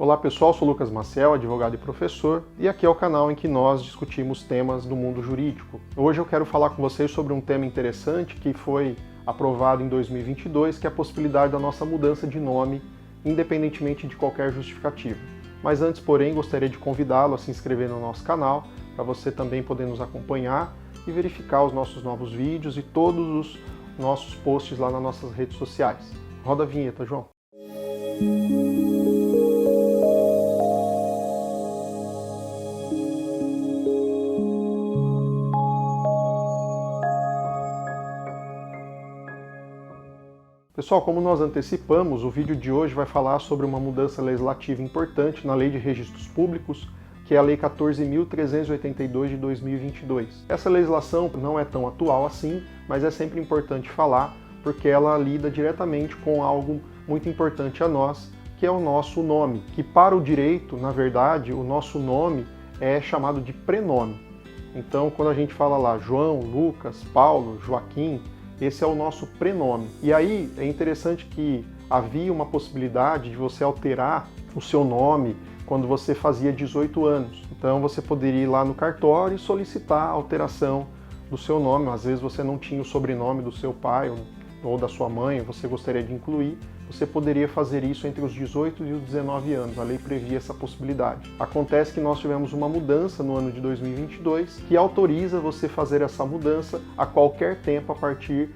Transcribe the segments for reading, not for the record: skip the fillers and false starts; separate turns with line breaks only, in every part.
Olá pessoal, sou Lucas Maciel, advogado e professor, e aqui é o canal em que nós discutimos temas do mundo jurídico. Hoje eu quero falar com vocês sobre um tema interessante que foi aprovado em 2022, que é a possibilidade da nossa mudança de nome, independentemente de qualquer justificativa. Mas antes, porém, gostaria de convidá-lo a se inscrever no nosso canal, para você também poder nos acompanhar e verificar os nossos novos vídeos e todos os nossos posts lá nas nossas redes sociais. Roda a vinheta, João. Pessoal, como nós antecipamos, o vídeo de hoje vai falar sobre uma mudança legislativa importante na Lei de Registros Públicos, que é a Lei 14.382 de 2022. Essa legislação não é tão atual assim, mas é sempre importante falar, porque ela lida diretamente com algo muito importante a nós, que é o nosso nome, que para o direito, na verdade, o nosso nome é chamado de prenome. Então, quando a gente fala lá João, Lucas, Paulo, Joaquim, esse é o nosso prenome. E aí é interessante que havia uma possibilidade de você alterar o seu nome quando você fazia 18 anos. Então você poderia ir lá no cartório e solicitar a alteração do seu nome. Às vezes você não tinha o sobrenome do seu pai ou da sua mãe, você gostaria de incluir, você poderia fazer isso entre os 18 e os 19 anos. A lei previa essa possibilidade. Acontece que nós tivemos uma mudança no ano de 2022 que autoriza você fazer essa mudança a qualquer tempo a partir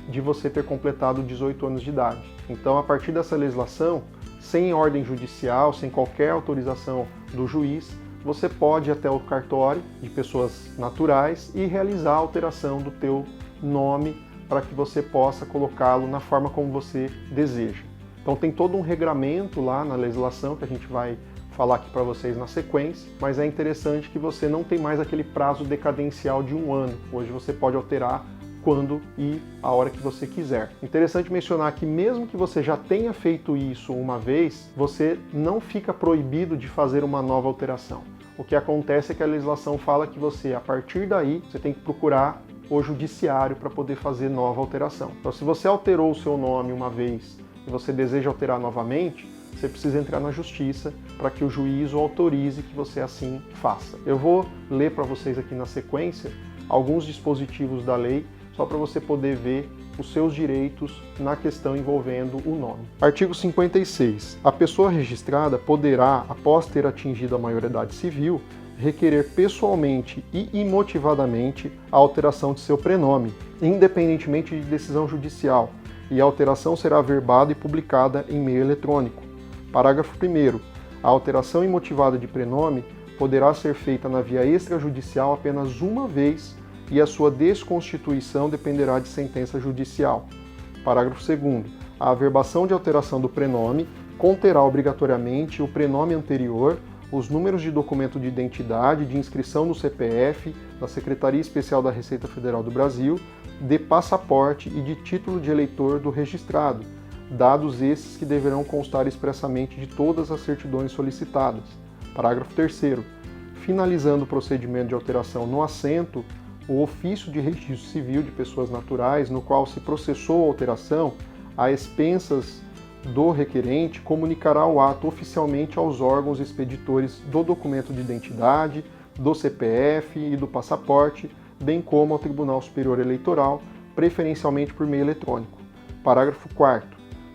de você ter completado 18 anos de idade. Então, a partir dessa legislação, sem ordem judicial, sem qualquer autorização do juiz, você pode ir até o cartório de pessoas naturais e realizar a alteração do teu nome para que você possa colocá-lo na forma como você deseja. Então tem todo um regramento lá na legislação que a gente vai falar aqui para vocês na sequência, mas é interessante que você não tem mais aquele prazo decadencial de 1 ano. Hoje você pode alterar quando e a hora que você quiser. Interessante mencionar que mesmo que você já tenha feito isso uma vez, você não fica proibido de fazer uma nova alteração. O que acontece é que a legislação fala que você, a partir daí, você tem que procurar o judiciário para poder fazer nova alteração. Então, se você alterou o seu nome uma vez e você deseja alterar novamente, você precisa entrar na justiça para que o juiz o autorize que você assim faça. Eu vou ler para vocês aqui na sequência alguns dispositivos da lei, só para você poder ver os seus direitos na questão envolvendo o nome. Artigo 56. A pessoa registrada poderá, após ter atingido a maioridade civil, requerer pessoalmente e imotivadamente a alteração de seu prenome, independentemente de decisão judicial, e a alteração será averbada e publicada em meio eletrônico. Parágrafo 1º. A alteração imotivada de prenome poderá ser feita na via extrajudicial apenas uma vez e a sua desconstituição dependerá de sentença judicial. Parágrafo 2º. A averbação de alteração do prenome conterá obrigatoriamente o prenome anterior, os números de documento de identidade, de inscrição no CPF, da Secretaria Especial da Receita Federal do Brasil, de passaporte e de título de eleitor do registrado, dados esses que deverão constar expressamente de todas as certidões solicitadas. Parágrafo 3º. Finalizando o procedimento de alteração no assento, o ofício de registro civil de pessoas naturais, no qual se processou a alteração, a expensas do requerente, comunicará o ato oficialmente aos órgãos expeditores do documento de identidade, do CPF e do passaporte, bem como ao Tribunal Superior Eleitoral, preferencialmente por meio eletrônico. Parágrafo 4º.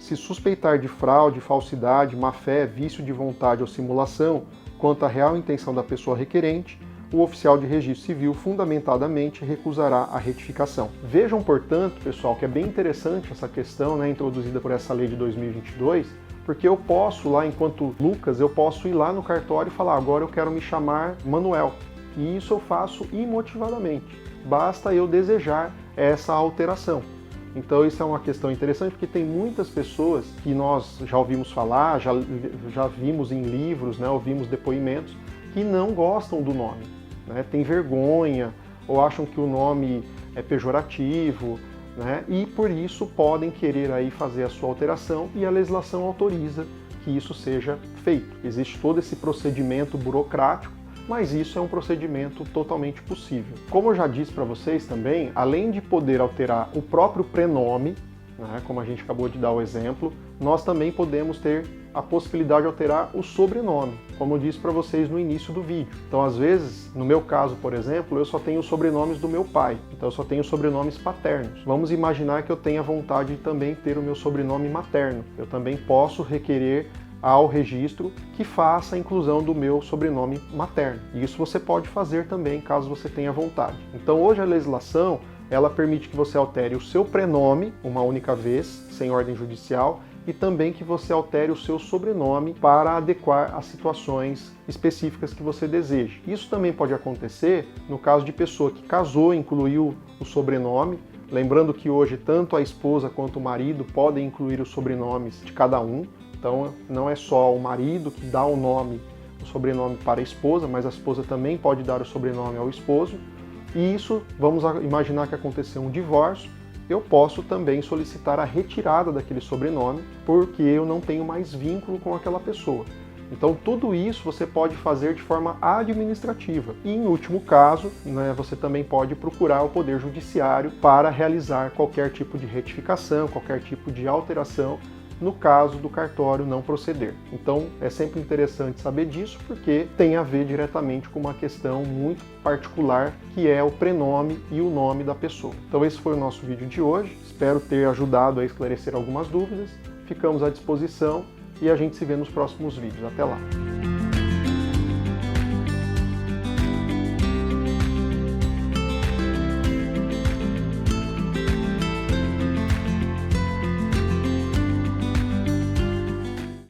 Se suspeitar de fraude, falsidade, má-fé, vício de vontade ou simulação quanto à real intenção da pessoa requerente, o oficial de registro civil fundamentadamente recusará a retificação. Vejam, portanto, pessoal, que é bem interessante essa questão, introduzida por essa lei de 2022, porque eu posso lá, enquanto Lucas, eu posso ir lá no cartório e falar, agora eu quero me chamar Manuel. E isso eu faço imotivadamente. Basta eu desejar essa alteração. Então isso é uma questão interessante, porque tem muitas pessoas que nós já ouvimos falar, já vimos em livros, ouvimos depoimentos, que não gostam do nome. Tem vergonha, ou acham que o nome é pejorativo, e por isso podem querer aí fazer a sua alteração e a legislação autoriza que isso seja feito. Existe todo esse procedimento burocrático, mas isso é um procedimento totalmente possível. Como eu já disse para vocês também, além de poder alterar o próprio prenome, como a gente acabou de dar o exemplo, nós também podemos ter a possibilidade de alterar o sobrenome, como eu disse para vocês no início do vídeo. Então, às vezes, no meu caso, por exemplo, eu só tenho os sobrenomes do meu pai, então eu só tenho sobrenomes paternos. Vamos imaginar que eu tenha vontade de também ter o meu sobrenome materno. Eu também posso requerer ao registro que faça a inclusão do meu sobrenome materno. E isso você pode fazer também, caso você tenha vontade. Então, hoje a legislação, ela permite que você altere o seu prenome uma única vez, sem ordem judicial, e também que você altere o seu sobrenome para adequar às situações específicas que você deseje. Isso também pode acontecer no caso de pessoa que casou, incluiu o sobrenome. Lembrando que hoje tanto a esposa quanto o marido podem incluir os sobrenomes de cada um. Então não é só o marido que dá o sobrenome para a esposa, mas a esposa também pode dar o sobrenome ao esposo. E isso, vamos imaginar que aconteceu um divórcio, eu posso também solicitar a retirada daquele sobrenome, porque eu não tenho mais vínculo com aquela pessoa. Então tudo isso você pode fazer de forma administrativa. E em último caso, você também pode procurar o Poder Judiciário para realizar qualquer tipo de retificação, qualquer tipo de alteração, no caso do cartório não proceder. Então é sempre interessante saber disso, porque tem a ver diretamente com uma questão muito particular, que é o prenome e o nome da pessoa. Então esse foi o nosso vídeo de hoje, espero ter ajudado a esclarecer algumas dúvidas, ficamos à disposição e a gente se vê nos próximos vídeos. Até lá!